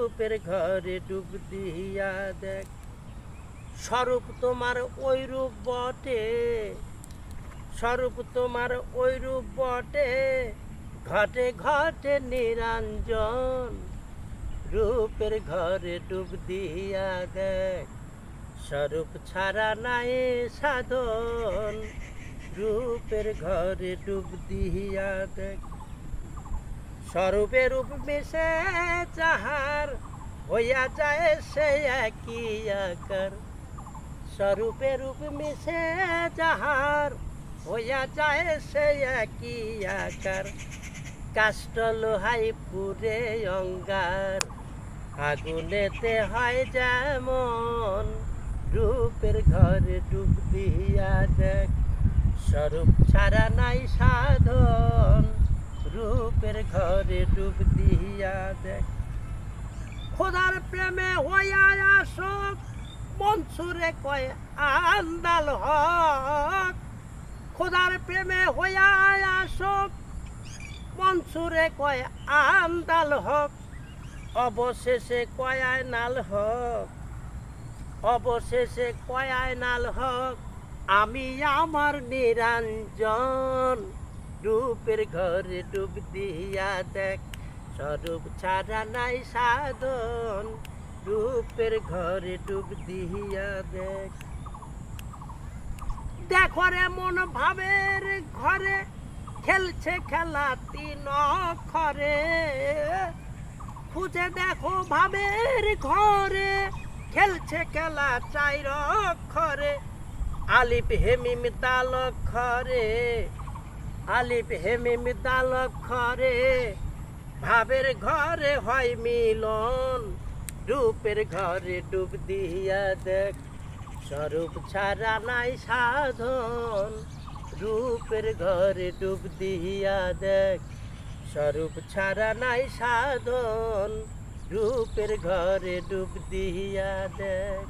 রূপের ঘরে ডুব দিয়া দেখ স্বরূপ তোমার ওই রূপ বটে, স্বরূপ তোমার ওই রূপ বটে, ঘটে ঘটে নিরঞ্জন। রূপের ঘরে ডুব দিয়া দেখ স্বরূপ ছাড়া নাই সাধন। রূপের ঘরে ডুব দিয়া দেখ স্বরূপে রূপ মিশে যাহার হইয়া যায় সে একই আকার। স্বরূপে রূপ মিশে যাহার হইয়া যায় সে একই আকার। কাষ্ঠ লোহাই পুরে অঙ্গার, আগুনেতে হয় যেমন। রূপের ঘরে ডুব দিয়া দেখ স্বরূপ ছাড়া নাই সাধন। রূপের ঘরে ডুব দিয়া দেখ খোদার প্রেমে হইয়া আসক, মনসুরে কয় আন্দাল হক। খোদার প্রেমে হইয়া আসক, মনসুরে কয় আন্দাল হক। অবশেষে কয় আয়নাল হক, অবশেষে কয় আয়নাল হক। আমি আমার নিরঞ্জন। রূপের ঘরে ডুব দিয়া দেখ স্বরূপ ছাড়া নাই সাধন। রূপের ঘরে ডুব দিয়া দেখ দেখো রে মন ভাবের ঘরে খেলছে খেলা তিন অক্ষরে। খুঁজে দেখো ভাবের ঘরে খেলছে খেলা চার অক্ষরে। আলিফ হেমিম দাল অক্ষরে, আলিফ হেমিম দাল অক্ষরে। ভাবের ঘরে হয় মিলন। রূপের ঘরে ডুব দিয়া দেখ স্বরূপ ছাড়া নাই সাধন। রূপের ঘরে ডুব দিয়া দেখ স্বরূপ ছাড়া নাই সাধন। রূপের ঘরে ডুব দিয়া দেখ।